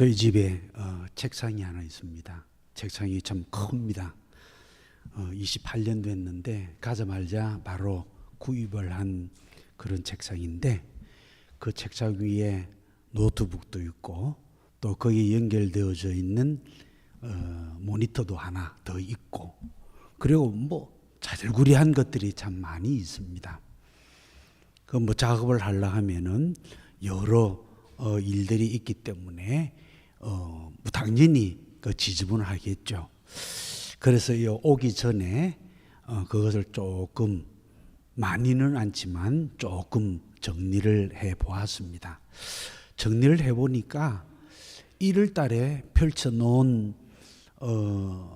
저희 집에 책상이 하나 있습니다. 책상이 참 큽니다. 28년 됐는데 가자마자 바로 구입을 한 그런 책상인데, 그 책상 위에 노트북도 있고 또 거기에 연결되어져 있는 모니터도 하나 더 있고, 그리고 뭐 자질구레한 것들이 참 많이 있습니다. 그 뭐 작업을 하려 하면은 여러 일들이 있기 때문에 뭐 당연히 그 지저분을 하겠죠. 그래서 오기 전에 그것을 조금, 많이는 않지만 조금 정리를 해 보았습니다. 정리를 해 보니까 1월 달에 펼쳐 놓은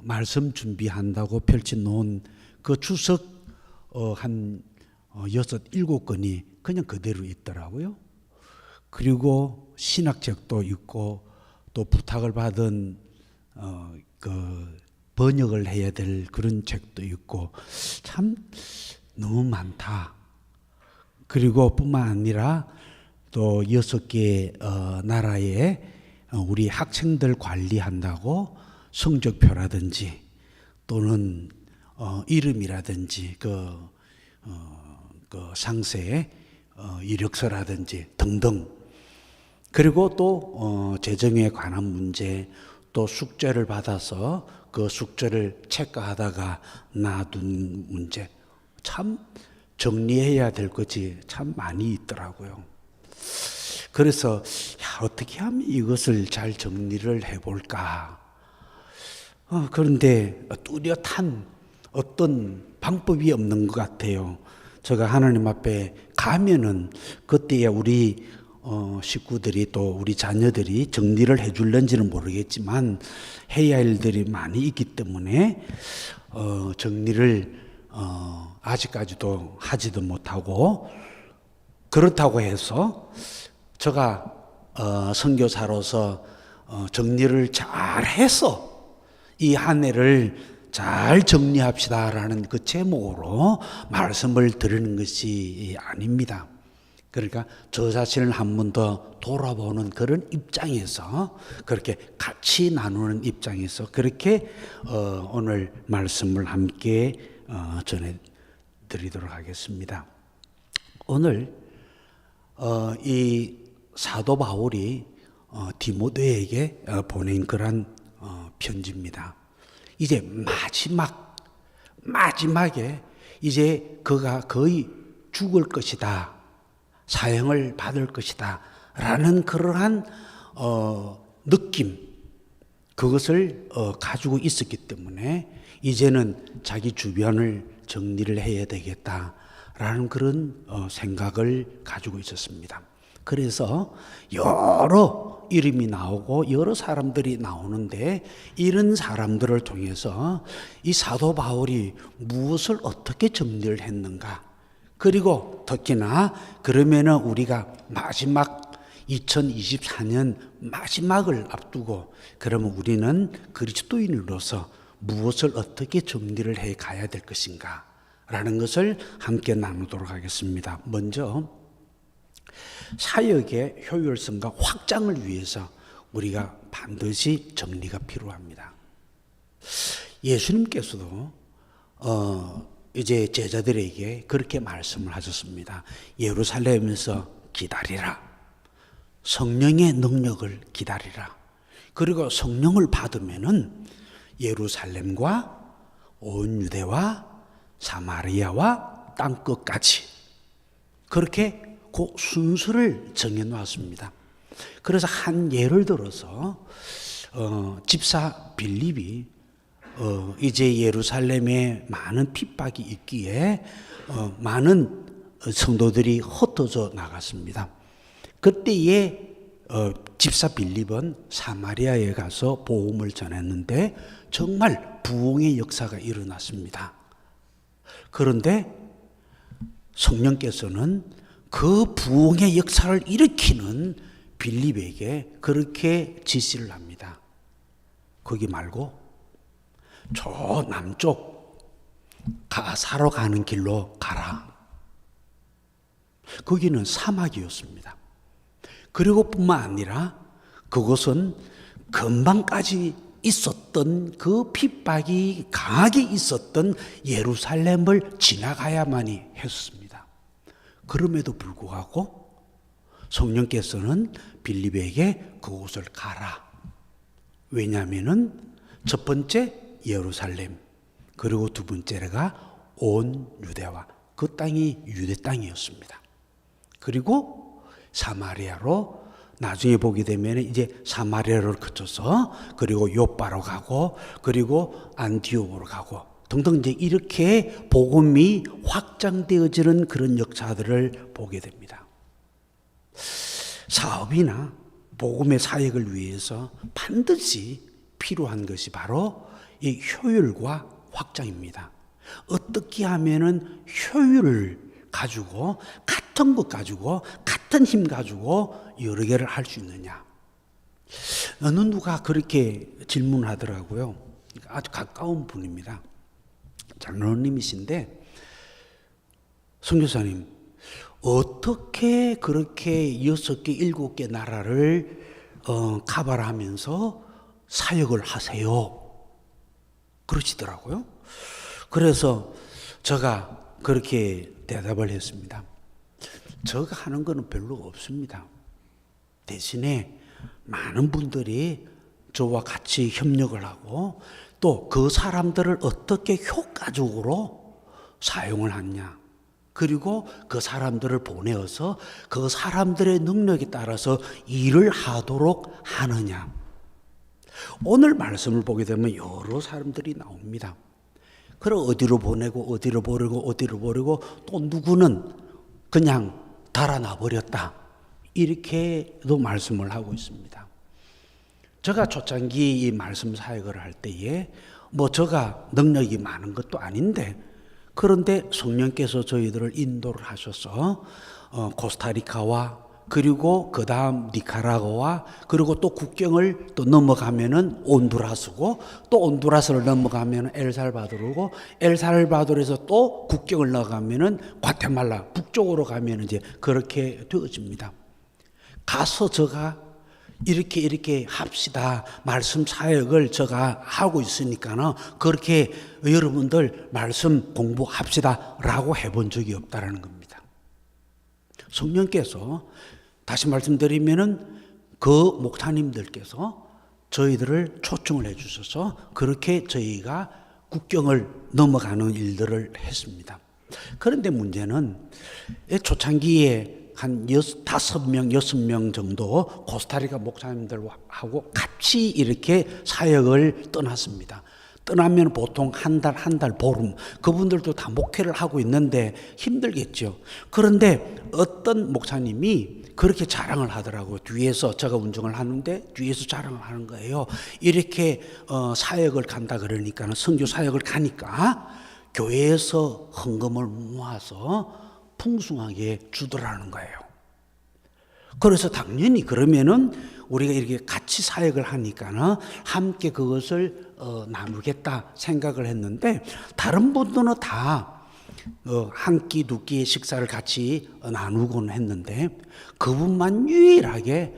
말씀 준비한다고 펼쳐 놓은 그 주석 한 6, 7권이 그냥 그대로 있더라고요. 그리고 신학책도 있고 또 부탁을 받은 그 번역을 해야 될 그런 책도 있고, 참 너무 많다. 그리고 뿐만 아니라 또 6개 나라에 우리 학생들 관리한다고 성적표라든지 또는 이름이라든지 그 상세의 이력서라든지 등등, 그리고 또 재정에 관한 문제, 또 숙제를 받아서 그 숙제를 체크하다가 놔둔 문제, 참 정리해야 될 것이 참 많이 있더라고요. 그래서 어떻게 하면 이것을 잘 정리를 해볼까. 그런데 뚜렷한 어떤 방법이 없는 것 같아요. 제가 하나님 앞에 가면은 그때야 우리 식구들이 또 우리 자녀들이 정리를 해줄런지는 모르겠지만 해야 할 일들이 많이 있기 때문에 정리를 아직까지도 하지도 못하고, 그렇다고 해서 제가 선교사로서 정리를 잘해서 이 한 해를 잘 정리합시다라는 그 제목으로 말씀을 드리는 것이 아닙니다. 그러니까 저 자신을 한 번 더 돌아보는 그런 입장에서, 그렇게 같이 나누는 입장에서 그렇게 오늘 말씀을 함께 전해드리도록 하겠습니다. 오늘 이 사도 바울이 디모데에게 보낸 그런 편지입니다. 이제 마지막에 이제 그가 거의 죽을 것이다, 사형을 받을 것이다 라는 그러한 느낌, 그것을 가지고 있었기 때문에 이제는 자기 주변을 정리를 해야 되겠다라는 그런 생각을 가지고 있었습니다. 그래서 여러 이름이 나오고 여러 사람들이 나오는데, 이런 사람들을 통해서 이 사도 바울이 무엇을 어떻게 정리를 했는가, 그리고 특히나 그러면은 우리가 마지막 2024년 마지막을 앞두고, 그러면 우리는 그리스도인으로서 무엇을 어떻게 정리를 해 가야 될 것인가 라는 것을 함께 나누도록 하겠습니다. 먼저 사역의 효율성과 확장을 위해서 우리가 반드시 정리가 필요합니다. 예수님께서도 이제 제자들에게 그렇게 말씀을 하셨습니다. 예루살렘에서 기다리라. 성령의 능력을 기다리라. 그리고 성령을 받으면은 예루살렘과 온 유대와 사마리아와 땅끝까지, 그렇게 그 순서를 정해놓았습니다. 그래서 한 예를 들어서 집사 빌립이 이제 예루살렘에 많은 핍박이 있기에 많은 성도들이 흩어져 나갔습니다. 그때에 집사 빌립은 사마리아에 가서 복음을 전했는데 정말 부흥의 역사가 일어났습니다. 그런데 성령께서는 그 부흥의 역사를 일으키는 빌립에게 그렇게 지시를 합니다. 거기 말고 저 남쪽 가사로 가는 길로 가라. 거기는 사막이었습니다. 그리고 뿐만 아니라 그것은 금방까지 있었던 그 핍박이 강하게 있었던 예루살렘을 지나가야만이 했습니다. 그럼에도 불구하고 성령께서는 빌립에게 그곳을 가라. 왜냐하면은 첫 번째 예루살렘, 그리고 두 번째가 온 유대와 그 땅이 유대 땅이었습니다. 그리고 사마리아로 나중에 보게 되면 이제 사마리아를 거쳐서 그리고 요빠로 가고 그리고 안디옥으로 가고 등등 이제 이렇게 복음이 확장되어지는 그런 역사들을 보게 됩니다. 사업이나 복음의 사역을 위해서 반드시 필요한 것이 바로 이 효율과 확장입니다. 어떻게 하면은 효율을 가지고 같은 것 가지고 같은 힘 가지고 여러 개를 할 수 있느냐. 어느 누가 그렇게 질문하더라고요. 아주 가까운 분입니다. 장로님이신데 선교사님 어떻게 그렇게 6개, 7개 나라를 가발하면서 사역을 하세요? 그러시더라고요. 그래서 제가 그렇게 대답을 했습니다. 제가 하는 거는 별로 없습니다. 대신에 많은 분들이 저와 같이 협력을 하고 또 그 사람들을 어떻게 효과적으로 사용을 하냐. 그리고 그 사람들을 보내어서 그 사람들의 능력에 따라서 일을 하도록 하느냐. 오늘 말씀을 보게 되면 여러 사람들이 나옵니다. 그럼 어디로 보내고 어디로 보내고 어디로 보내고 또 누구는 그냥 달아나 버렸다. 이렇게도 말씀을 하고 있습니다. 제가 초창기 이 말씀 사역을 할 때에 뭐 제가 능력이 많은 것도 아닌데 그런데 성령께서 저희들을 인도를 하셔서 코스타리카와 그리고 그 다음 니카라과와 그리고 또 국경을 또 넘어가면은 온두라스고 또 온두라스를 넘어가면은 엘살바도르고 엘살바도르에서 또 국경을 넘어가면은 과테말라 북쪽으로 가면 이제 그렇게 되어집니다. 가서 제가 이렇게 합시다. 말씀 사역을 제가 하고 있으니까는 그렇게 여러분들 말씀 공부합시다 라고 해본 적이 없다라는 겁니다. 성령께서 다시 말씀드리면은 그 목사님들께서 저희들을 초청을 해 주셔서 그렇게 저희가 국경을 넘어가는 일들을 했습니다. 그런데 문제는 초창기에 한 5명, 6명 정도 코스타리카 목사님들하고 같이 이렇게 사역을 떠났습니다. 떠나면 보통 한 달 보름, 그분들도 다 목회를 하고 있는데 힘들겠죠. 그런데 어떤 목사님이 그렇게 자랑을 하더라고요. 뒤에서 제가 운전을 하는데 뒤에서 자랑을 하는 거예요. 이렇게 사역을 간다 그러니까 선교 사역을 가니까 교회에서 헌금을 모아서 풍성하게 주더라는 거예요. 그래서 당연히 그러면은 우리가 이렇게 같이 사역을 하니까는 함께 그것을 나누겠다 생각을 했는데 다른 분들은 다 한 끼, 두 끼의 식사를 같이 나누곤 했는데 그분만 유일하게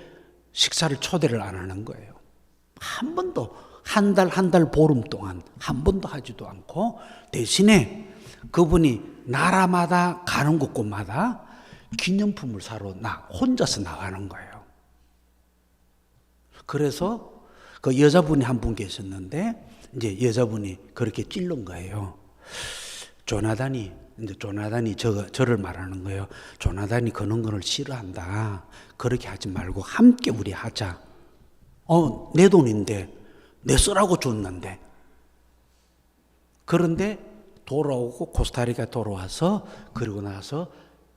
식사를 초대를 안 하는 거예요. 한 번도 한 달 보름 동안 한 번도 하지도 않고 대신에 그분이 나라마다 가는 곳곳마다 기념품을 사러 혼자서 나가는 거예요. 그래서 그 여자분이 한 분 계셨는데 이제 여자분이 그렇게 찔른 거예요. 조나단이 저를 말하는 거예요. 조나단이 그런 거를 싫어한다. 그렇게 하지 말고 함께 우리 하자. 내 돈인데 내 쓰라고 줬는데. 그런데 돌아오고 코스타리카 돌아와서 그러고 나서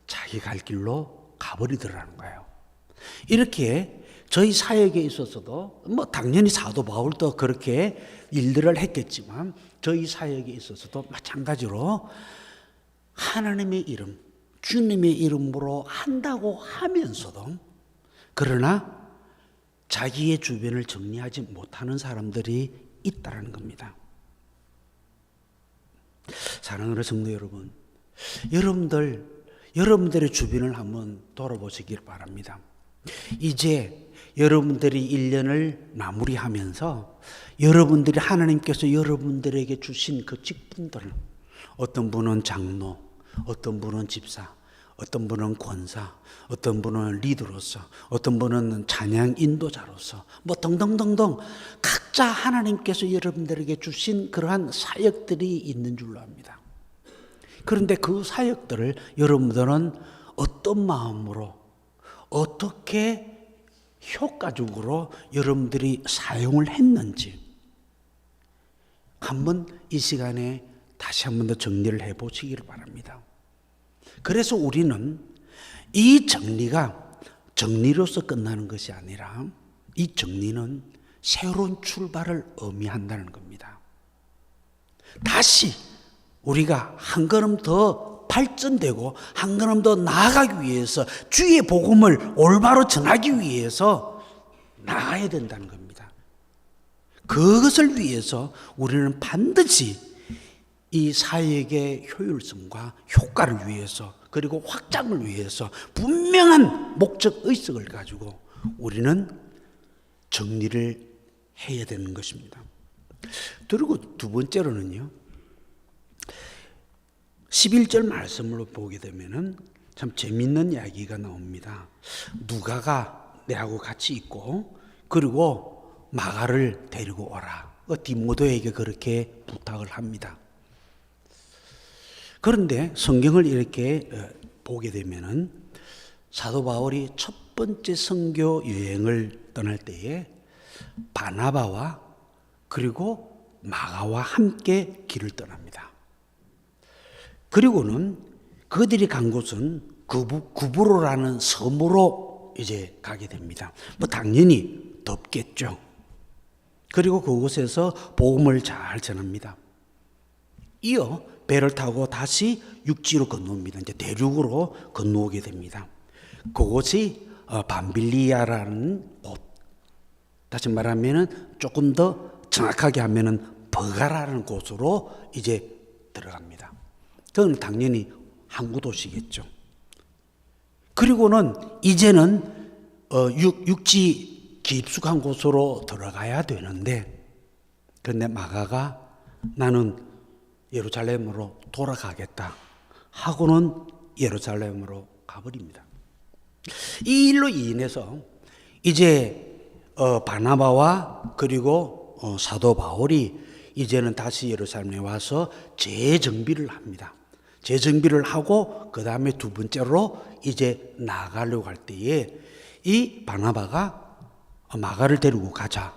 자기 갈 길로 가버리더라는 거예요. 이렇게 저희 사역에 있어서도 뭐 당연히 사도 바울도 그렇게 일들을 했겠지만 저희 사역에 있어서도 마찬가지로 하나님의 이름, 주님의 이름으로 한다고 하면서도 그러나 자기의 주변을 정리하지 못하는 사람들이 있다는 겁니다. 사랑하는 성도 여러분, 여러분들의 주변을 한번 돌아보시길 바랍니다. 이제 여러분들이 1년을 마무리하면서 여러분들이 하나님께서 여러분들에게 주신 그 직분들, 어떤 분은 장로, 어떤 분은 집사, 어떤 분은 권사, 어떤 분은 리더로서, 어떤 분은 찬양 인도자로서 뭐 등등등등 각자 하나님께서 여러분들에게 주신 그러한 사역들이 있는 줄로 압니다. 그런데 그 사역들을 여러분들은 어떤 마음으로 어떻게 효과적으로 여러분들이 사용을 했는지 한번 이 시간에 다시 한 번 더 정리를 해보시기를 바랍니다. 그래서 우리는 이 정리가 정리로서 끝나는 것이 아니라 이 정리는 새로운 출발을 의미한다는 겁니다. 다시 우리가 한 걸음 더 발전되고 한 걸음 더 나아가기 위해서 주의 복음을 올바로 전하기 위해서 나아야 된다는 겁니다. 그것을 위해서 우리는 반드시 이 사역의 효율성과 효과를 위해서 그리고 확장을 위해서 분명한 목적 의식을 가지고 우리는 정리를 해야 되는 것입니다. 그리고 두 번째로는요, 11절 말씀으로 보게 되면은 참 재밌는 이야기가 나옵니다. 누가가 내하고 같이 있고 그리고 마가를 데리고 오라. 디모데에게 그렇게 부탁을 합니다. 그런데 성경을 이렇게 보게 되면은 사도 바울이 첫 번째 선교 여행을 떠날 때에 바나바와 그리고 마가와 함께 길을 떠납니다. 그리고는 그들이 간 곳은 구브로라는 섬으로 이제 가게 됩니다. 뭐 당연히 덥겠죠. 그리고 그곳에서 복음을 잘 전합니다. 이어 배를 타고 다시 육지로 건너옵니다. 이제 대륙으로 건너오게 됩니다. 그곳이 밤빌리아라는 곳. 다시 말하면은 조금 더 정확하게 하면은 버가라는 곳으로 이제 들어갑니다. 그건 당연히 항구 도시겠죠. 그리고는 이제는 육지 깊숙한 곳으로 들어가야 되는데, 그런데 마가가 나는 예루살렘으로 돌아가겠다 하고는 예루살렘으로 가버립니다. 이 일로 인해서 이제 바나바와 그리고 사도 바울이 이제는 다시 예루살렘에 와서 재정비를 합니다. 재정비를 하고 그 다음에 두 번째로 이제 나가려고 할 때에 이 바나바가 마가를 데리고 가자.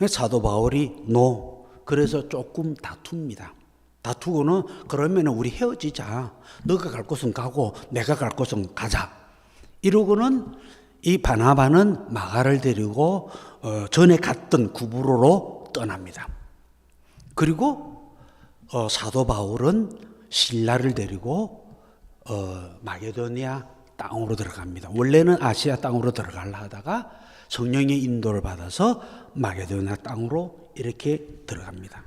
사도 바울이 노. 그래서 조금 다툽니다. 다투고는 그러면 우리 헤어지자. 너가 갈 곳은 가고 내가 갈 곳은 가자. 이러고는 이 바나바는 마가를 데리고 전에 갔던 구브로로 떠납니다. 그리고 사도 바울은 실라를 데리고 마게도니아 땅으로 들어갑니다. 원래는 아시아 땅으로 들어가려 하다가 성령의 인도를 받아서 마게도니아 땅으로 이렇게 들어갑니다.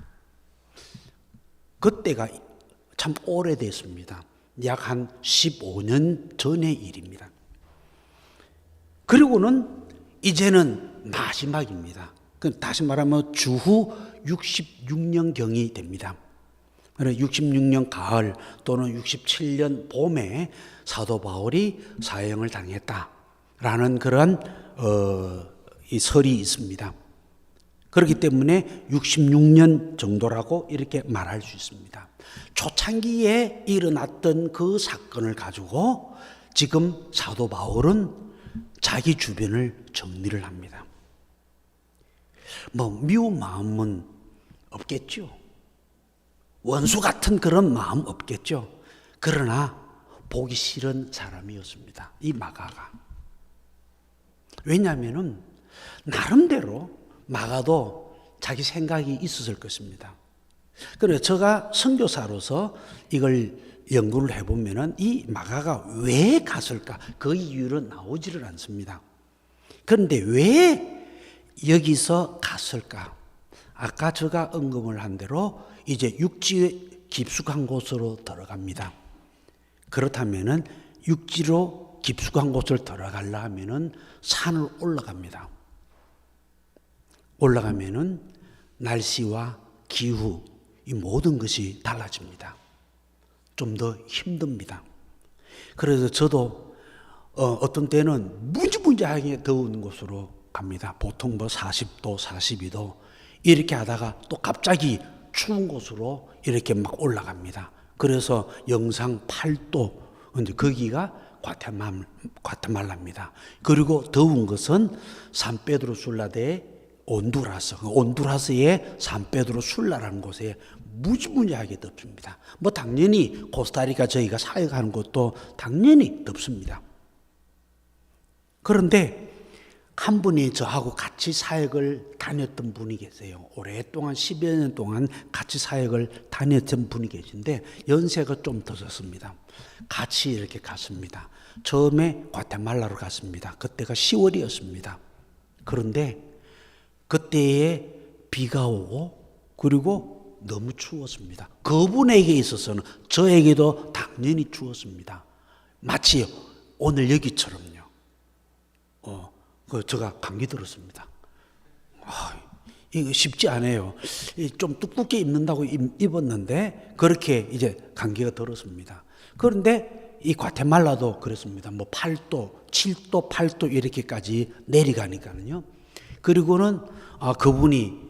그때가 참 오래됐습니다. 약 한 15년 전의 일입니다. 그리고는 이제는 마지막입니다. 다시 말하면 주후 66년경이 됩니다. 66년 가을 또는 67년 봄에 사도 바울이 사형을 당했다라는 그런 이 설이 있습니다. 그렇기 때문에 66년 정도라고 이렇게 말할 수 있습니다. 초창기에 일어났던 그 사건을 가지고 지금 사도 바울은 자기 주변을 정리를 합니다. 뭐 미운 마음은 없겠죠. 원수 같은 그런 마음 없겠죠. 그러나 보기 싫은 사람이었습니다. 이 마가가. 왜냐하면은 나름대로 마가도 자기 생각이 있었을 것입니다. 그래서 제가 선교사로서 이걸 연구를 해보면은 이 마가가 왜 갔을까? 그 이유는 나오지를 않습니다. 그런데 왜 여기서 갔을까? 아까 제가 언급을 한 대로 이제 육지 깊숙한 곳으로 들어갑니다. 그렇다면은 육지로 깊숙한 곳을 들어가려 하면은 산을 올라갑니다. 올라가면은 날씨와 기후, 이 모든 것이 달라집니다. 좀 더 힘듭니다. 그래서 저도 어떤 때는 무지무지하게 더운 곳으로 갑니다. 보통 뭐 40도, 42도 이렇게 하다가 또 갑자기 추운 곳으로 이렇게 막 올라갑니다. 그래서 영상 8도, 근데 거기가 과테말라입니다. 그리고 더운 것은 산페드로술라데 온두라스의 산페드로술라라는 곳에 무지무지하게 덥습니다. 뭐 당연히 코스타리카 저희가 사역하는 곳도 당연히 덥습니다. 그런데 한 분이 저하고 같이 사역을 다녔던 분이 계세요. 오랫동안 10여 년 동안 같이 사역을 다녔던 분이 계신데 연세가 좀 드셨습니다. 같이 이렇게 갔습니다. 처음에 과테말라로 갔습니다. 그때가 10월이었습니다. 그런데 그때에 비가 오고 그리고 너무 추웠습니다. 그분에게 있어서는 저에게도 당연히 추웠습니다. 마치 오늘 여기처럼요. 제가 감기 들었습니다. 이거 쉽지 않아요. 좀 두껍게 입는다고 입었는데 그렇게 이제 감기가 들었습니다. 그런데 이 과테말라도 그렇습니다. 뭐 8도, 7도, 8도 이렇게까지 내려가니까는요. 그리고는 그분이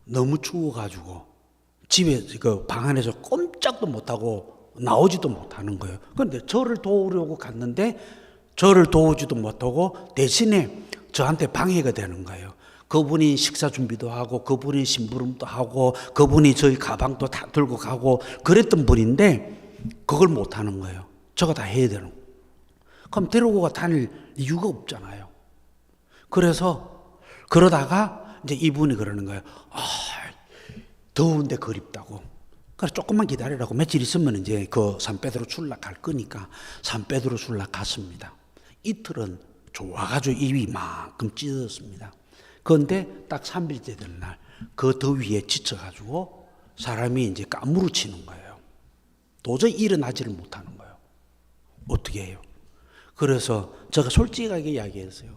너무 추워가지고 집에 그 방 안에서 꼼짝도 못하고 나오지도 못하는 거예요. 그런데 저를 도우려고 갔는데 저를 도우지도 못하고 대신에 저한테 방해가 되는 거예요. 그분이 식사 준비도 하고 그분이 심부름도 하고 그분이 저희 가방도 다 들고 가고 그랬던 분인데 그걸 못하는 거예요. 저가 다 해야 되는 거예요. 그럼 데리고 다닐 이유가 없잖아요. 그래서 그러다가 이제 이분이 그러는 거예요. 더운데 그립다고. 그래서 조금만 기다리라고 며칠 있으면 이제 그 산페드로술라 갈 거니까 산페드로술라 갔습니다. 이틀은 좋아가지고 입이 이만큼 찢어졌습니다. 그런데 딱 3일째 되는 날 그 더위에 지쳐가지고 사람이 이제 까무러치는 거예요. 도저히 일어나지를 못하는 거예요. 어떻게 해요? 그래서 제가 솔직하게 이야기했어요.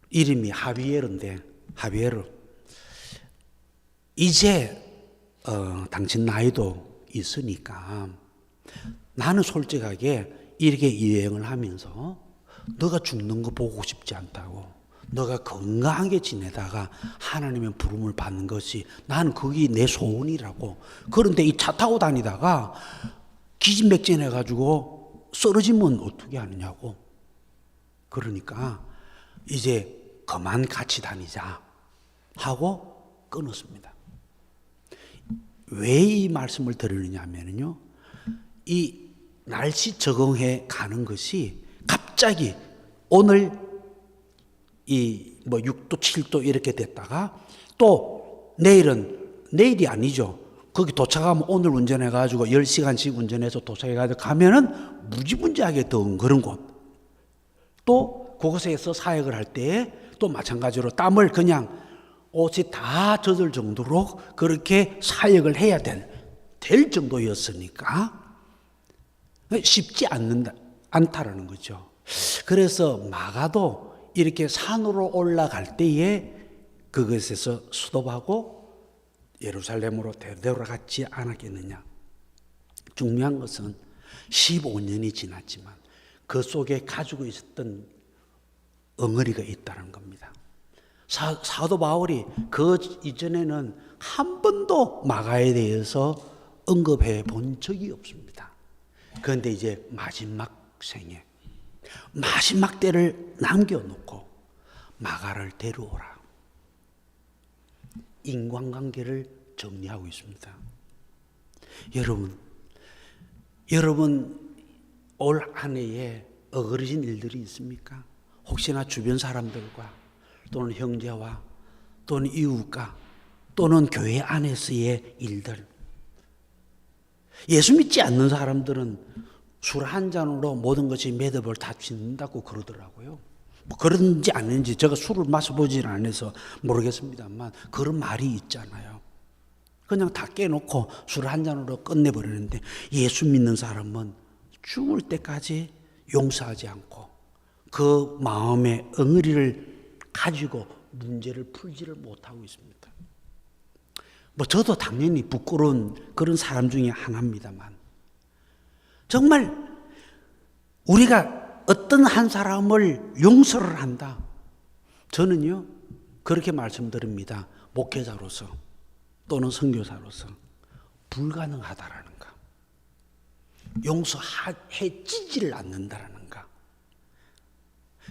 이름이 하비에르인데 하비에르 이제 당신 나이도 있으니까 나는 솔직하게 이렇게 여행을 하면서 너가 죽는 거 보고 싶지 않다고. 너가 건강하게 지내다가 하나님의 부름을 받는 것이 나는 그게 내 소원이라고. 그런데 이 차 타고 다니다가 기진맥진해가지고 쓰러지면 어떻게 하느냐고. 그러니까 이제 그만 같이 다니자 하고 끊었습니다. 왜 이 말씀을 드리느냐 하면요. 이 날씨 적응해 가는 것이 갑자기 오늘 이 뭐 6도, 7도 이렇게 됐다가 또 내일이 아니죠. 거기 도착하면 오늘 운전해가지고 10시간씩 운전해서 도착해가지고 가면은 무지무지하게 더운 그런 곳. 또 그곳에서 사역을 할 때에 또 마찬가지로 땀을 그냥 옷이 다 젖을 정도로 그렇게 사역을 해야 될 정도였으니까 쉽지 않다라는 거죠. 그래서 마가도 이렇게 산으로 올라갈 때에 그것에서 수도하고 예루살렘으로 되돌아갔지 않았겠느냐. 중요한 것은 15년이 지났지만 그 속에 가지고 있었던 엉어리가 있다는 겁니다. 사도 바울이 그 이전에는 한 번도 마가에 대해서 언급해 본 적이 없습니다. 그런데 이제 마지막 생에 마지막 때를 남겨놓고 마가를 데려오라. 인간관계를 정리하고 있습니다. 여러분 올 한 해에 어그러진 일들이 있습니까? 혹시나 주변 사람들과 또는 형제와 또는 이웃과 또는 교회 안에서의 일들. 예수 믿지 않는 사람들은 술 한 잔으로 모든 것이 매듭을 다 짓는다고 그러더라고요. 뭐 그런지 아닌지 제가 술을 마셔보지는 않아서 모르겠습니다만 그런 말이 있잖아요. 그냥 다 깨놓고 술 한 잔으로 끝내버리는데 예수 믿는 사람은 죽을 때까지 용서하지 않고 그 마음의 엉어리를 가지고 문제를 풀지를 못하고 있습니다. 저도 당연히 부끄러운 그런 사람 중에 하나입니다만, 정말 우리가 어떤 한 사람을 용서를 한다. 저는요, 그렇게 말씀드립니다. 목회자로서 또는 선교사로서 불가능하다라는 거. 용서해지지를 않는다라는 거.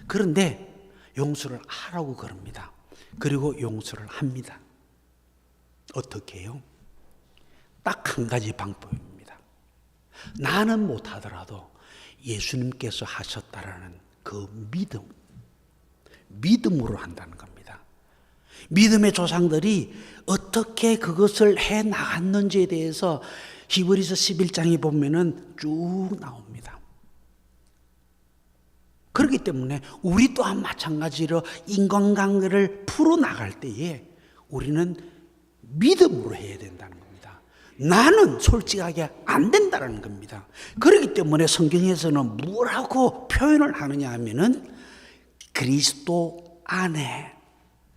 그런데 용서를 하라고 그럽니다. 그리고 용서를 합니다. 어떻게 해요? 딱 한 가지 방법입니다. 나는 못하더라도 예수님께서 하셨다라는 그 믿음으로 한다는 겁니다. 믿음의 조상들이 어떻게 그것을 해 나갔는지에 대해서 히브리서 11장에 보면은 쭉 나옵니다. 그렇기 때문에 우리 또한 마찬가지로 인간관계를 풀어나갈 때에 우리는 믿음으로 해야 된다는 겁니다. 나는 솔직하게 안 된다는 겁니다. 그렇기 때문에 성경에서는 뭐라고 표현을 하느냐 하면은 그리스도 안에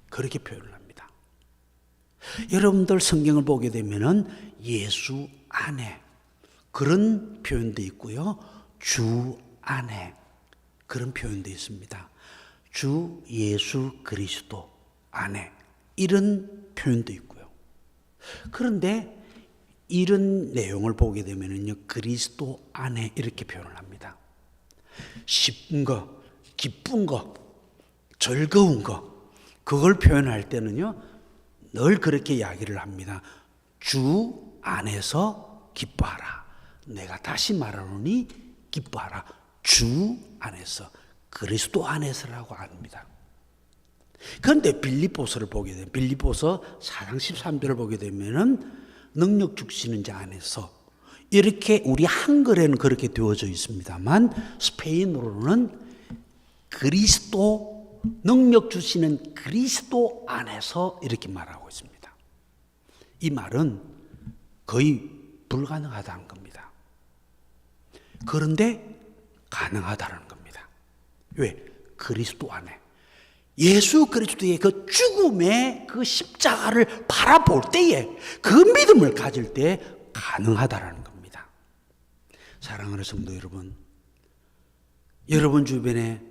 그렇게 표현을 합니다. 여러분들 성경을 보게 되면은 예수 안에 그런 표현도 있고요. 주 안에 그런 표현도 있습니다. 주 예수 그리스도 안에 이런 표현도 있고요. 그런데 이런 내용을 보게 되면은요, 그리스도 안에 이렇게 표현을 합니다. 기쁜 거, 기쁜 거, 즐거운 거, 그걸 표현할 때는요, 늘 그렇게 이야기를 합니다. 주 안에서 기뻐하라. 내가 다시 말하노니 기뻐하라. 주 안에서, 그리스도 안에서라고 합니다. 그런데 빌립보서를 보게 되면, 빌립보서 4장 13절을 보게 되면은 능력 주시는 자 안에서, 이렇게 우리 한글에는 그렇게 되어져 있습니다만 스페인어로는 그리스도, 능력 주시는 그리스도 안에서 이렇게 말하고 있습니다. 이 말은 거의 불가능하다는 겁니다. 그런데 가능하다는 겁니다. 왜? 그리스도 안에. 예수 그리스도의 그 죽음의 그 십자가를 바라볼 때에 그 믿음을 가질 때 가능하다라는 겁니다. 사랑하는 성도 여러분, 여러분 주변에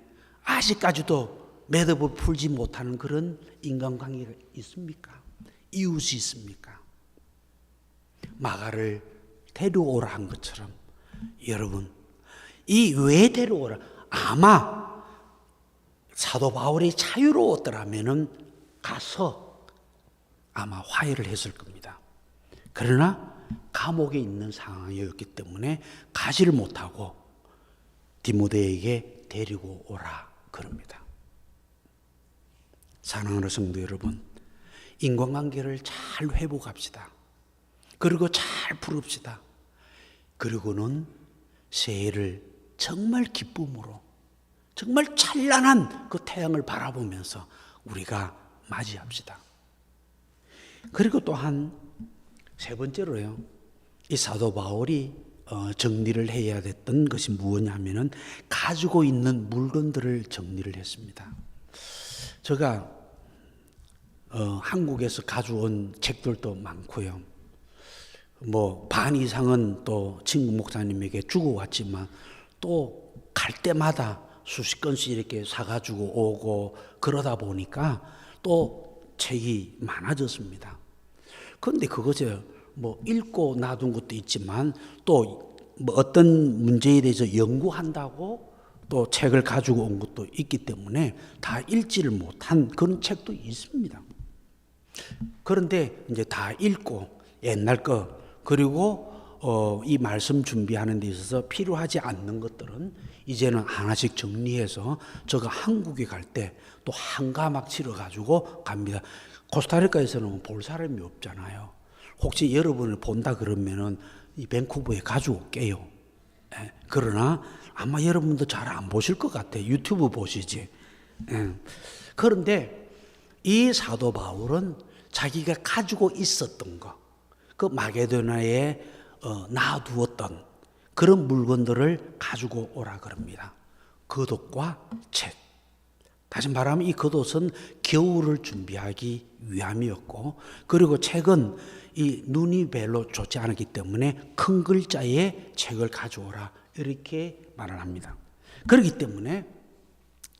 아직까지도 매듭을 풀지 못하는 그런 인간관계가 있습니까? 이웃이 있습니까? 마가를 데려오라 한 것처럼 여러분, 이 왜 데려오라? 아마 사도 바울이 자유로웠더라면은 가서 아마 화해를 했을 겁니다. 그러나 감옥에 있는 상황이었기 때문에 가지를 못하고 디모데에게 데리고 오라 그럽니다. 사랑하는 성도 여러분, 인간관계를 잘 회복합시다. 그리고 잘 풀읍시다. 그리고는 새해를 정말 기쁨으로, 정말 찬란한 그 태양을 바라보면서 우리가 맞이합시다. 그리고 또한 세 번째로요, 이 사도 바울이 정리를 해야 됐던 것이 무엇이냐면은 가지고 있는 물건들을 정리를 했습니다. 제가 한국에서 가져온 책들도 많고요. 반 이상은 또 친구 목사님에게 주고 왔지만 또 갈 때마다 수십 건씩 이렇게 사가지고 오고 그러다 보니까 또 책이 많아졌습니다. 그런데 그것을 읽고 놔둔 것도 있지만 또 어떤 문제에 대해서 연구한다고 또 책을 가지고 온 것도 있기 때문에 다 읽지를 못한 그런 책도 있습니다. 그런데 이제 다 읽고 옛날 거, 그리고 이 말씀 준비하는 데 있어서 필요하지 않는 것들은 이제는 하나씩 정리해서 제가 한국에 갈 때 또 한가막 치러가지고 갑니다. 코스타리카에서는 볼 사람이 없잖아요. 혹시 여러분을 본다 그러면은 이 밴쿠버에 가져올게요. 그러나 아마 여러분도 잘 안 보실 것 같아요. 유튜브 보시지. 그런데 이 사도 바울은 자기가 가지고 있었던 거, 그 마게도냐에 놔두었던 그런 물건들을 가지고 오라 그럽니다. 겉옷과 책. 다시 말하면 이 겉옷은 겨울을 준비하기 위함이었고, 그리고 책은 이 눈이 별로 좋지 않았기 때문에 큰 글자의 책을 가져오라, 이렇게 말을 합니다. 그렇기 때문에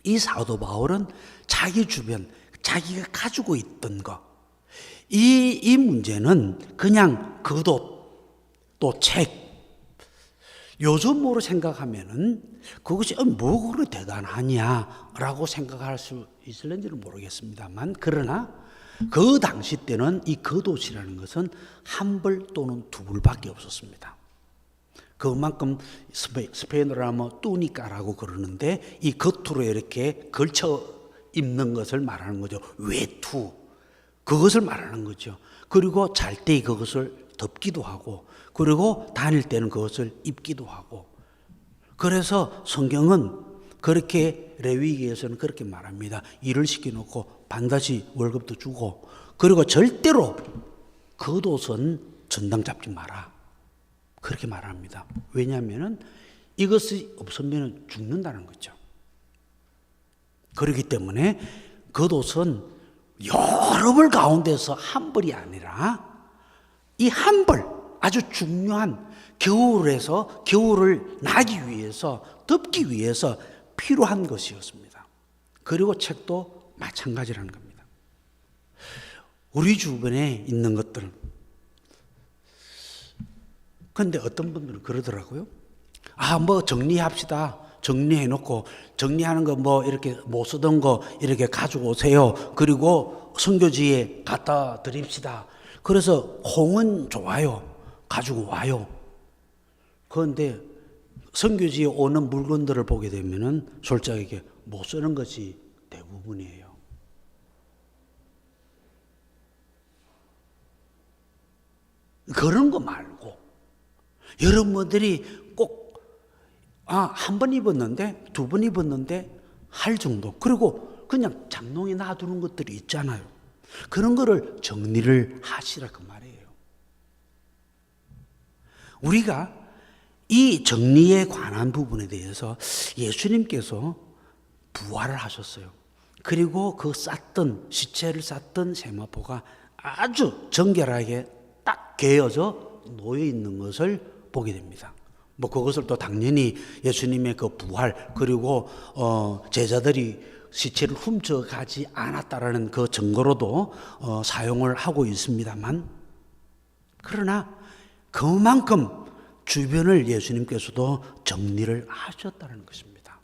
이 사도 바울은 자기 주변, 자기가 가지고 있던 것, 이 문제는 그냥 겉옷, 또 책, 요즘으로 생각하면은 그것이 뭐 그렇게 대단하냐라고 생각할 수 있을는지는 모르겠습니다만, 그러나 그 당시 때는 이 겉옷이라는 것은 한 벌 또는 두 벌밖에 없었습니다. 그만큼 스페인어로 하면 뚜니까라고 그러는데, 이 겉으로 이렇게 걸쳐 입는 것을 말하는 거죠. 외투, 그것을 말하는 거죠. 그리고 잘 때 그것을 덮기도 하고, 그리고 다닐 때는 그것을 입기도 하고. 그래서 성경은 그렇게, 레위기에서는 그렇게 말합니다. 일을 시켜놓고 반드시 월급도 주고, 그리고 절대로 겉옷은 전당 잡지 마라, 그렇게 말합니다. 왜냐하면 이것이 없으면 죽는다는 거죠. 그렇기 때문에 겉옷은 여러 벌 가운데서 한 벌이 아니라 이 한 벌, 아주 중요한, 겨울을 나기 위해서, 덮기 위해서 필요한 것이었습니다. 그리고 책도 마찬가지라는 겁니다. 우리 주변에 있는 것들, 그런데 어떤 분들은 그러더라고요. 뭐 정리합시다. 정리해놓고, 정리하는 거 뭐 이렇게 못 쓰던 거 이렇게 가지고 오세요. 그리고 선교지에 갖다 드립시다. 그래서 홍은 좋아요, 가지고 와요. 그런데 선교지에 오는 물건들을 보게 되면은 솔직하게 못 쓰는 것이 대부분이에요. 그런 거 말고 여러분들이 꼭 한 번 입었는데, 두 번 입었는데 할 정도, 그리고 그냥 장롱에 놔두는 것들이 있잖아요. 그런 거를 정리를 하시라, 그 말이에요. 우리가 이 정리에 관한 부분에 대해서 예수님께서 부활을 하셨어요. 그리고 그 시체를 쌌던 세마포가 아주 정결하게 딱 개어져 놓여 있는 것을 보게 됩니다. 뭐 그것을 또 당연히 예수님의 그 부활, 그리고 제자들이 시체를 훔쳐가지 않았다라는 그 증거로도 사용을 하고 있습니다만, 그러나 그만큼 주변을 예수님께서도 정리를 하셨다는 것입니다.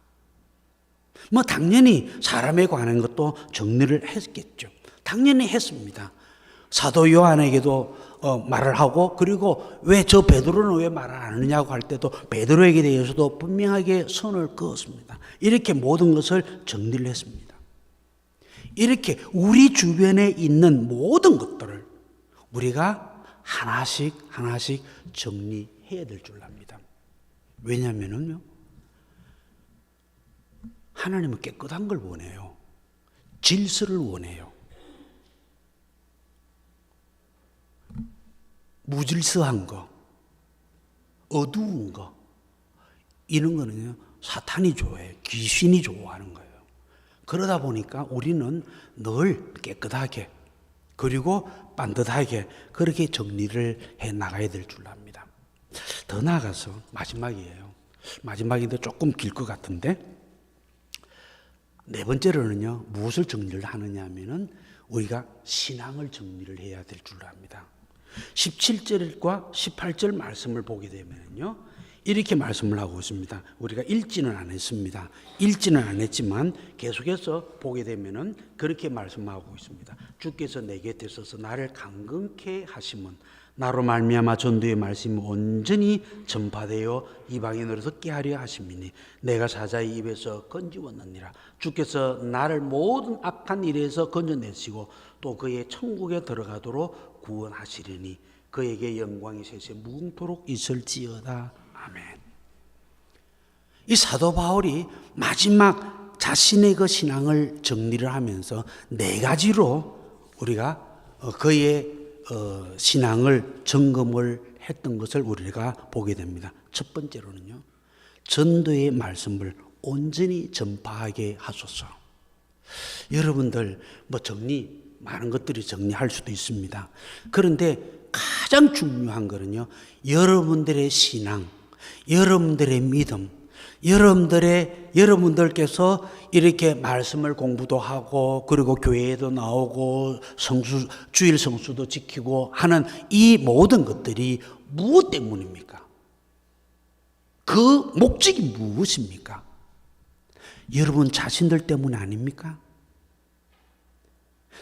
뭐 당연히 사람에 관한 것도 정리를 했겠죠. 당연히 했습니다. 사도 요한에게도 말을 하고, 그리고 왜 저 베드로는 왜 말을 안 하느냐고 할 때도 베드로에게 대해서도 분명하게 선을 그었습니다. 이렇게 모든 것을 정리를 했습니다. 이렇게 우리 주변에 있는 모든 것들을 우리가 하나씩 하나씩 정리해야 될 줄 압니다. 왜냐하면요, 하나님은 깨끗한 걸 원해요. 질서를 원해요. 무질서한 거, 어두운 거, 이런 거는요, 사탄이 좋아해요. 귀신이 좋아하는 거예요. 그러다 보니까 우리는 늘 깨끗하게, 그리고 반듯하게 그렇게 정리를 해 나가야 될 줄 압니다. 더 나아가서 마지막이에요. 마지막인데 조금 길 것 같은데, 네 번째로는요, 무엇을 정리를 하느냐 하면은 우리가 신앙을 정리를 해야 될 줄 압니다. 17절과 18절 말씀을 보게 되면요, 이렇게 말씀을 하고 있습니다. 우리가 읽지는 않았습니다. 읽지는 않았지만 계속해서 보게 되면은 그렇게 말씀하고 있습니다. 주께서 내 곁에 서서 나를 강건케 하심은 나로 말미암아 전도의 말씀이 온전히 전파되어 이방인으로 듣게 하려 하심이니 내가 사자의 입에서 건지웠느니라. 주께서 나를 모든 악한 일에서 건져내시고 또 그의 천국에 들어가도록 구원하시리니 그에게 영광이 세세 무궁토록 있을지어다. 아멘. 이 사도 바울이 마지막 자신의 그 신앙을 정리를 하면서 네 가지로 우리가 그의 신앙을 점검을 했던 것을 우리가 보게 됩니다. 첫 번째로는요, 전도의 말씀을 온전히 전파하게 하소서. 여러분들 많은 것들이 정리할 수도 있습니다. 그런데 가장 중요한 거는요, 여러분들의 신앙, 여러분들의 믿음, 여러분들께서 이렇게 말씀을 공부도 하고, 그리고 교회에도 나오고, 주일 성수도 지키고 하는 이 모든 것들이 무엇 때문입니까? 그 목적이 무엇입니까? 여러분 자신들 때문 아닙니까?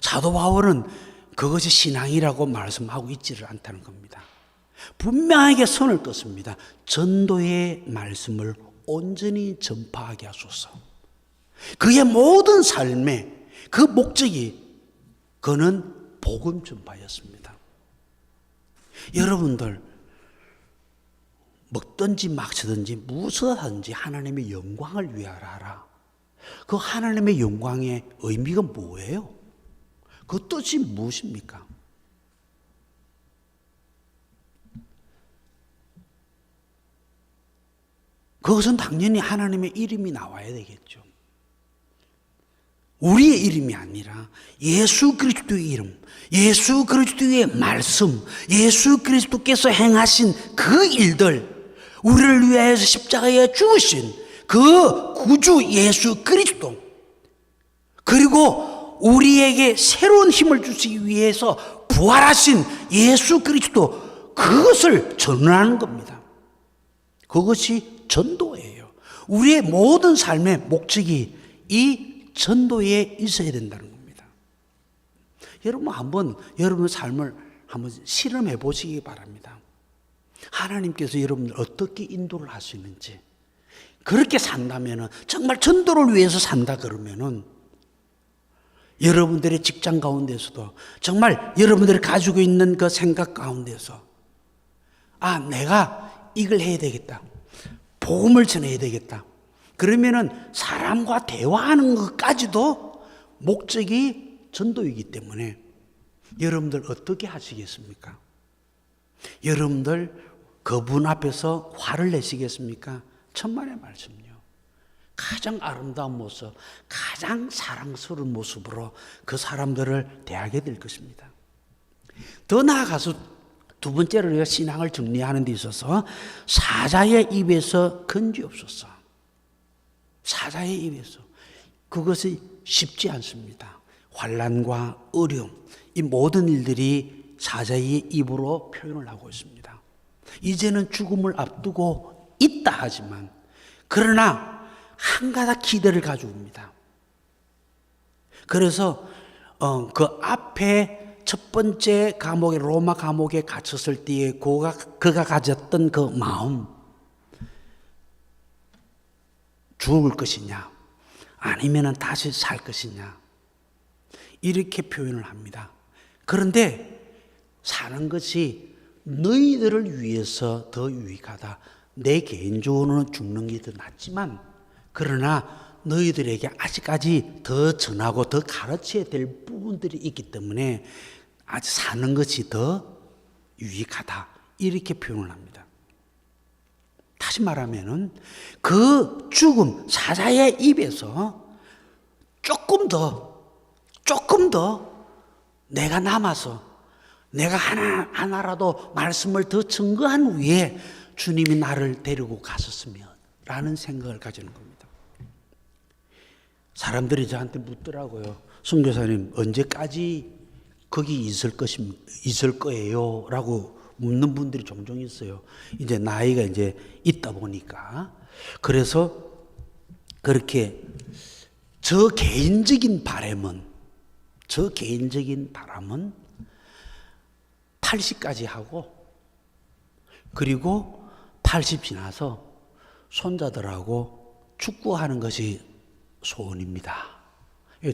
사도 바울은 그것이 신앙이라고 말씀하고 있지를 않다는 겁니다. 분명하게 선을 껐습니다. 전도의 말씀을 온전히 전파하게 하소서. 그의 모든 삶의 그 목적이 그는 복음 전파였습니다. 여러분들 먹든지 마시든지 무엇하든지 하나님의 영광을 위하여 하라. 그 하나님의 영광의 의미가 뭐예요? 그 뜻이 무엇입니까? 그것은 당연히 하나님의 이름이 나와야 되겠죠. 우리의 이름이 아니라 예수 그리스도의 이름, 예수 그리스도의 말씀, 예수 그리스도께서 행하신 그 일들, 우리를 위하여서 십자가에 죽으신 그 구주 예수 그리스도, 그리고 우리에게 새로운 힘을 주시기 위해서 부활하신 예수 그리스도, 그것을 전하는 겁니다. 그것이 전도예요. 우리의 모든 삶의 목적이 이 전도에 있어야 된다는 겁니다. 여러분 여러분 삶을 한번 실험해 보시기 바랍니다. 하나님께서 여러분을 어떻게 인도를 하시는지, 그렇게 산다면은, 정말 전도를 위해서 산다 그러면은, 여러분들의 직장 가운데서도 정말 여러분들이 가지고 있는 그 생각 가운데서, 내가 이걸 해야 되겠다, 복음을 전해야 되겠다, 그러면은 사람과 대화하는 것까지도 목적이 전도이기 때문에 여러분들 어떻게 하시겠습니까? 여러분들 그분 앞에서 화를 내시겠습니까? 천만의 말씀요. 가장 아름다운 모습, 가장 사랑스러운 모습으로 그 사람들을 대하게 될 것입니다. 더 나아가서 두 번째로 우리가 신앙을 정리하는 데 있어서 사자의 입에서 건지옵소서. 사자의 입에서. 그것이 쉽지 않습니다. 환난과 어려움, 이 모든 일들이 사자의 입으로 표현을 하고 있습니다. 이제는 죽음을 앞두고 있다 하지만, 그러나 한 가닥 기대를 가지고 옵니다. 그래서 그 앞에 첫 번째 감옥에, 로마 감옥에 갇혔을 때에 그가 가졌던 그 마음, 죽을 것이냐 아니면 다시 살 것이냐, 이렇게 표현을 합니다. 그런데 사는 것이 너희들을 위해서 더 유익하다. 내 개인적으로는 죽는 게 더 낫지만, 그러나 너희들에게 아직까지 더 전하고 더 가르쳐야 될 부분들이 있기 때문에 아직 사는 것이 더 유익하다, 이렇게 표현을 합니다. 다시 말하면은 그 죽음, 사자의 입에서 조금 더 내가 남아서, 내가 하나라도 말씀을 더 증거한 후에 주님이 나를 데리고 가셨으면 라는 생각을 가지는 겁니다. 사람들이 저한테 묻더라고요. 선교사님, 언제까지 거기 있을 거예요? 라고 묻는 분들이 종종 있어요. 이제 나이가 이제 있다 보니까. 그래서 그렇게 저 개인적인 바람은 80까지 하고, 그리고 80 지나서 손자들하고 축구하는 것이 소원입니다.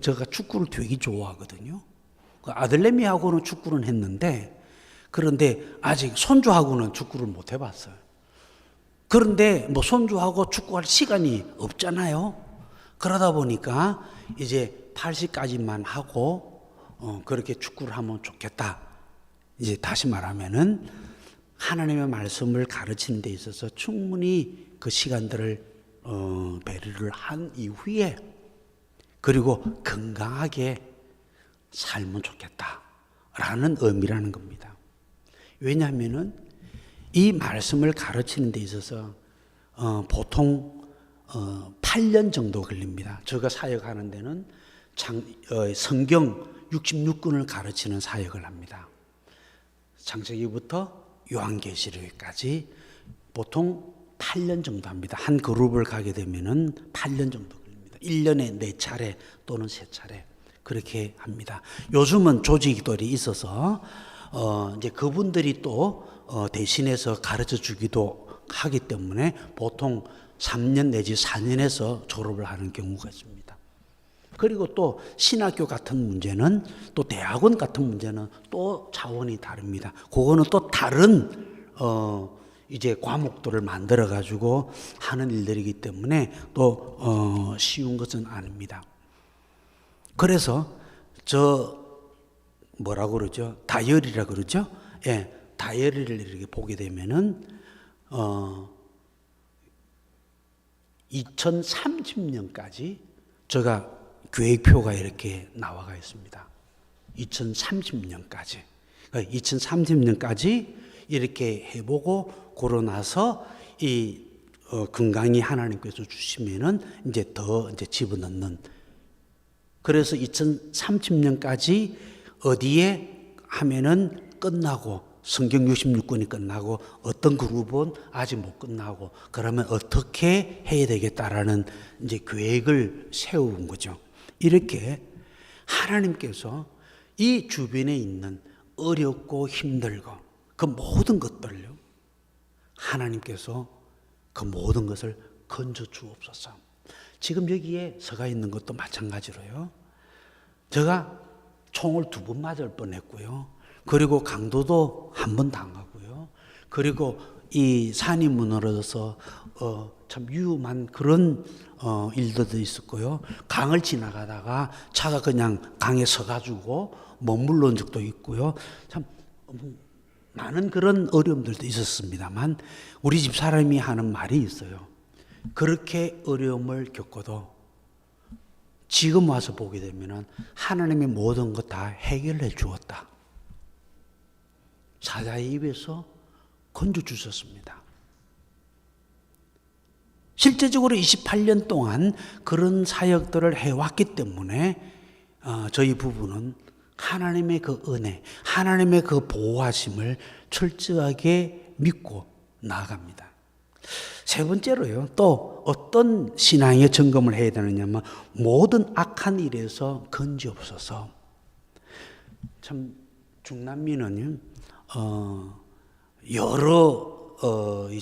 제가 축구를 되게 좋아하거든요. 아들내미하고는 축구는 했는데, 그런데 아직 손주하고는 축구를 못 해봤어요. 그런데 손주하고 축구할 시간이 없잖아요. 그러다 보니까 이제 80까지만 하고 그렇게 축구를 하면 좋겠다. 이제 다시 말하면은 하나님의 말씀을 가르치는 데 있어서 충분히 그 시간들을 배려를 한 이후에 그리고 건강하게 살면 좋겠다라는 의미라는 겁니다. 왜냐하면은 이 말씀을 가르치는 데 있어서 보통 8년 정도 걸립니다. 제가 사역하는 데는 성경 66권을 가르치는 사역을 합니다. 창세기부터 요한계시록까지 보통 8년 정도 합니다. 한 그룹을 가게 되면은 8년 정도 걸립니다. 1년에 4차례 또는 3차례 그렇게 합니다. 요즘은 조직들이 있어서 이제 그분들이 또 대신해서 가르쳐 주기도 하기 때문에 보통 3년 내지 4년에서 졸업을 하는 경우가 있습니다. 그리고 또 신학교 같은 문제는 또 대학원 같은 문제는 또 차원이 다릅니다. 그거는 또 다른 이제 과목들을 만들어 가지고 하는 일들이기 때문에 또 쉬운 것은 아닙니다. 그래서 뭐라고 그러죠? 다이어리라 그러죠? 예, 다이어리를 이렇게 보게 되면은 2030년까지 제가 계획표가 이렇게 나와가 있습니다. 2030년까지. 그러니까 2030년까지 이렇게 해보고 그러고 나서 이 건강이 하나님께서 주시면은 이제 더 이제 집어넣는. 그래서 2030년까지 어디에 하면은 끝나고 성경 66권이 끝나고 어떤 그룹은 아직 못 끝나고 그러면 어떻게 해야 되겠다라는 이제 계획을 세운 거죠. 이렇게 하나님께서 이 주변에 있는 어렵고 힘들고 그 모든 것들을요, 하나님께서 그 모든 것을 건져 주옵소서. 지금 여기에 서가 있는 것도 마찬가지로요. 제가 총을 2번 맞을 뻔했고요. 그리고 강도도 1번 당하고요. 그리고 이 산이 무너져서 참 위험한 그런 일들도 있었고요. 강을 지나가다가 차가 그냥 강에 서가지고 머물러 온 적도 있고요. 참 많은 그런 어려움들도 있었습니다만 우리 집 사람이 하는 말이 있어요. 그렇게 어려움을 겪어도 지금 와서 보게 되면 하나님이 모든 것 다 해결해 주었다. 사자의 입에서 건져 주셨습니다. 실제적으로 28년 동안 그런 사역들을 해왔기 때문에 저희 부부는 하나님의 그 은혜, 하나님의 그 보호하심을 철저하게 믿고 나아갑니다. 세 번째로요, 또 어떤 신앙의 점검을 해야 되느냐면 모든 악한 일에서 건지옵소서. 참 중남미는 여러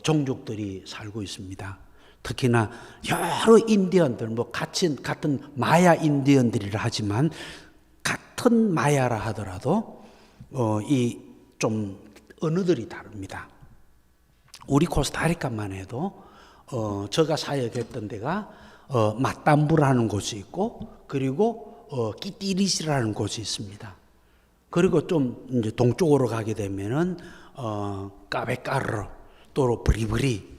종족들이 살고 있습니다. 특히나 여러 인디언들, 같은 마야 인디언들이라 하지만 같은 마야라 하더라도 이 좀 언어들이 다릅니다. 우리 코스타리카만 해도 제가 사역했던 데가 마담부라는 곳이 있고 그리고 끼띠리시라는 곳이 있습니다. 그리고 좀 이제 동쪽으로 가게 되면은 까베까르 또 브리브리,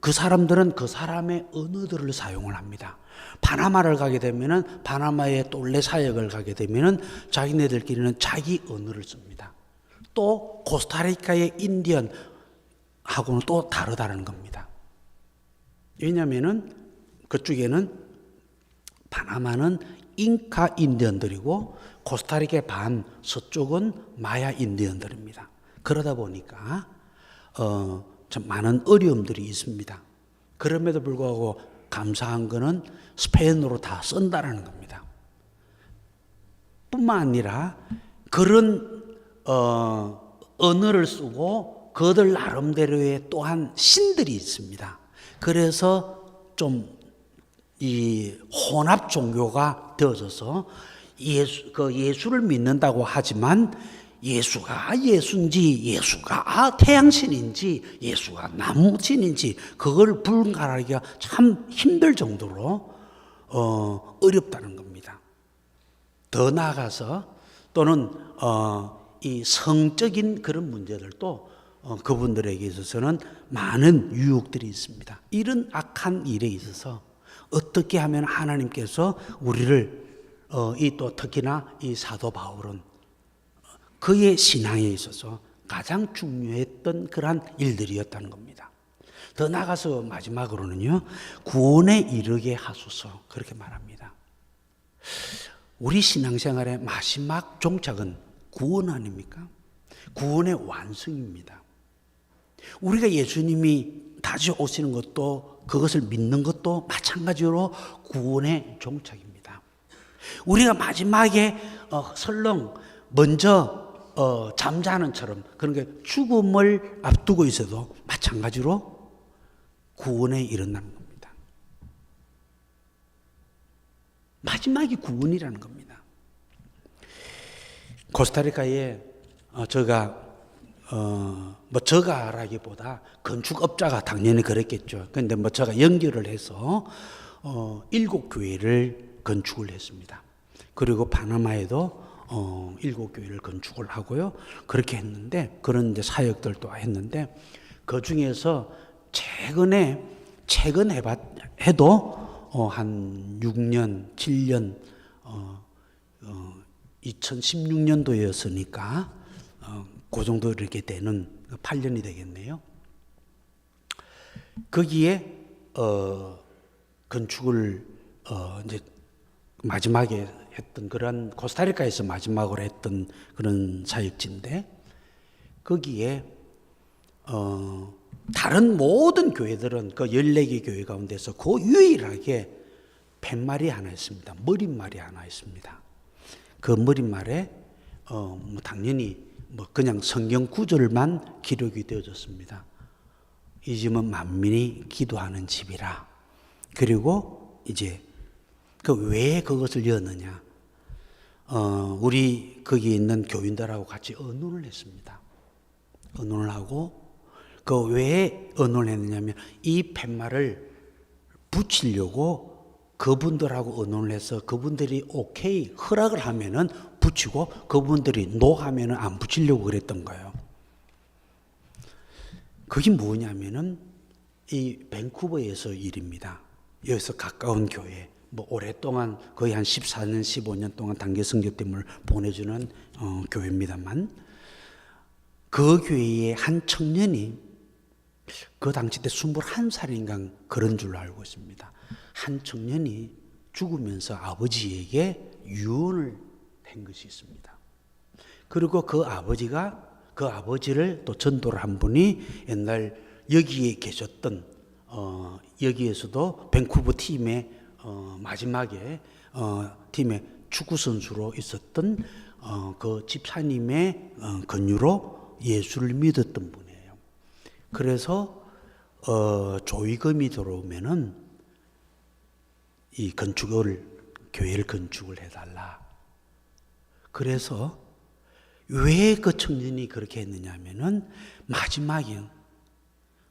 그 사람들은 그 사람의 언어들을 사용을 합니다. 파나마를 가게 되면은 파나마의 또래 사역을 가게 되면은 자기네들끼리는 자기 언어를 씁니다. 또 코스타리카의 인디언 하고는 또 다르다는 겁니다. 왜냐하면은 그쪽에는 파나마는 잉카 인디언들이고 코스타리카의 반 서쪽은 마야 인디언들입니다. 그러다 보니까 참 많은 어려움들이 있습니다. 그럼에도 불구하고 감사한 것은 스페인어로 다 쓴다라는 겁니다. 뿐만 아니라 그런 언어를 쓰고 그들 나름대로의 또한 신들이 있습니다. 그래서 좀 이 혼합 종교가 되어져서 예수를 믿는다고 하지만 예수가 예수인지 예수가 태양신인지 예수가 나무신인지 그걸 분간하기가 참 힘들 정도로 어렵다는 겁니다. 더 나아가서 또는 이 성적인 그런 문제들도 그분들에게 있어서는 많은 유혹들이 있습니다. 이런 악한 일에 있어서 어떻게 하면 하나님께서 우리를 또 특히나 이 사도 바울은 그의 신앙에 있어서 가장 중요했던 그러한 일들이었다는 겁니다. 더 나아가서 마지막으로는요, 구원에 이르게 하소서 그렇게 말합니다. 우리 신앙생활의 마지막 종착은 구원 아닙니까? 구원의 완성입니다. 우리가 예수님이 다시 오시는 것도 그것을 믿는 것도 마찬가지로 구원의 종착입니다. 우리가 마지막에 설렁 먼저 잠자는 처럼 그런 게 죽음을 앞두고 있어도 마찬가지로 구원에 이른다는 겁니다. 마지막이 구원이라는 겁니다. 코스타리카에 저가라기보다 건축업자가 당연히 그랬겠죠. 그런데 제가 연결을 해서 7교회를 건축을 했습니다. 그리고 파나마에도 7교회를 건축을 하고요. 그렇게 했는데 그런 이제 사역들도 했는데 그 중에서 최근 해도 한 6년, 7년 2016년도였으니까 그 정도 이렇게 되는 8년이 되겠네요. 거기에 건축을 이제 마지막에 했던 그런 코스타리카에서 마지막으로 했던 그런 사역지인데 거기에 다른 모든 교회들은 그 14개 교회 가운데서 그 유일하게 팻말이 하나 있습니다. 머릿말이 하나 있습니다. 그 머릿말에 당연히 그냥 성경 구절만 기록이 되어졌습니다. 이 집은 만민이 기도하는 집이라. 그리고 이제 왜 그것을 여느냐? 우리 거기 있는 교인들하고 같이 의논을 했습니다. 의논을 하고 왜 의논을 했느냐면 이 팻말을 붙이려고 그분들하고 의논을 해서 그분들이 오케이 허락을 하면은 붙이고 그분들이 노 하면은 안 붙이려고 그랬던 거예요. 그게 뭐냐면은 이 밴쿠버에서 일입니다. 여기서 가까운 교회 오랫동안 거의 한 14년 15년 동안 단기 선교팀을 보내주는 교회입니다만 그 교회의 한 청년이 그 당시 때 21살인가 그런 줄로 알고 있습니다. 한 청년이 죽으면서 아버지에게 유언을 한 것이 있습니다. 그리고 그 아버지를 또 전도를 한 분이 옛날 여기에 계셨던 여기에서도 밴쿠버 팀의 마지막에 팀의 축구 선수로 있었던 그 집사님의 권유로 예수를 믿었던 분이에요. 그래서 조의금이 들어오면은 이 교회를 건축을 해달라. 그래서 왜 그 청년이 그렇게 했느냐 하면은 마지막에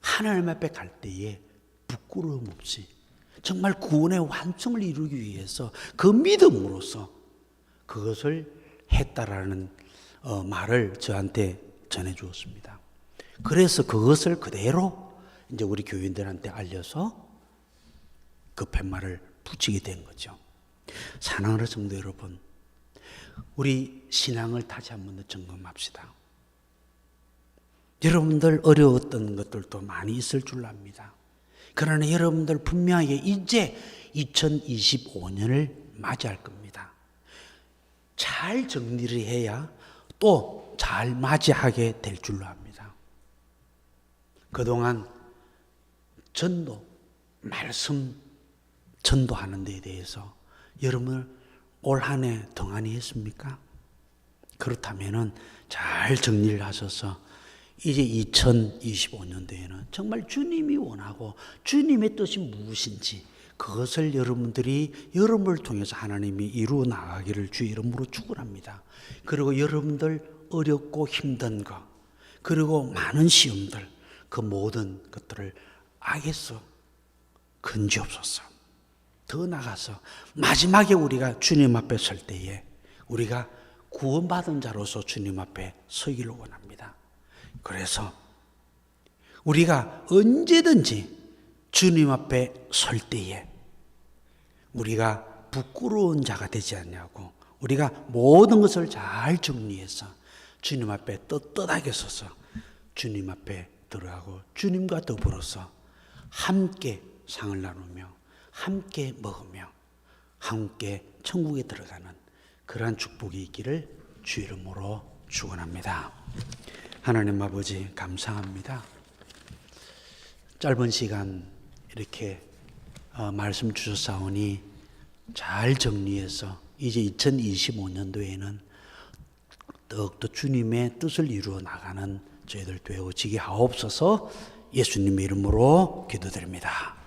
하나님 앞에 갈 때에 부끄러움 없이 정말 구원의 완성을 이루기 위해서 그 믿음으로써 그것을 했다라는 말을 저한테 전해 주었습니다. 그래서 그것을 그대로 이제 우리 교인들한테 알려서 그 팻말을 붙이게 된 거죠. 사랑하는 성도 여러분, 우리 신앙을 다시 한 번 더 점검합시다. 여러분들 어려웠던 것들도 많이 있을 줄 압니다. 그러나 여러분들 분명하게 이제 2025년을 맞이할 겁니다. 잘 정리를 해야 또 잘 맞이하게 될 줄로 압니다. 그동안 말씀 전도하는 데에 대해서 여러분 올 한 해 동안이 했습니까? 그렇다면 잘 정리를 하셔서 이제 2025년도에는 정말 주님이 원하고 주님의 뜻이 무엇인지 그것을 여러분을 통해서 하나님이 이루어 나가기를 주의 이름으로 축원합니다. 그리고 여러분들 어렵고 힘든 거 그리고 많은 시험들 그 모든 것들을 악에서 건지옵소서. 더 나가서 마지막에 우리가 주님 앞에 설 때에 우리가 구원받은 자로서 주님 앞에 서기를 원합니다. 그래서 우리가 언제든지 주님 앞에 설 때에 우리가 부끄러운 자가 되지 않냐고, 우리가 모든 것을 잘 정리해서 주님 앞에 떳떳하게 서서 주님 앞에 들어가고 주님과 더불어서 함께 상을 나누며 함께 먹으며 함께 천국에 들어가는 그러한 축복이 있기를 주 이름으로 축원합니다. 하나님 아버지 감사합니다. 짧은 시간 이렇게 말씀 주셨사오니 잘 정리해서 이제 2025년도에는 더욱더 주님의 뜻을 이루어 나가는 저희들 되어지게 하옵소서. 예수님의 이름으로 기도드립니다.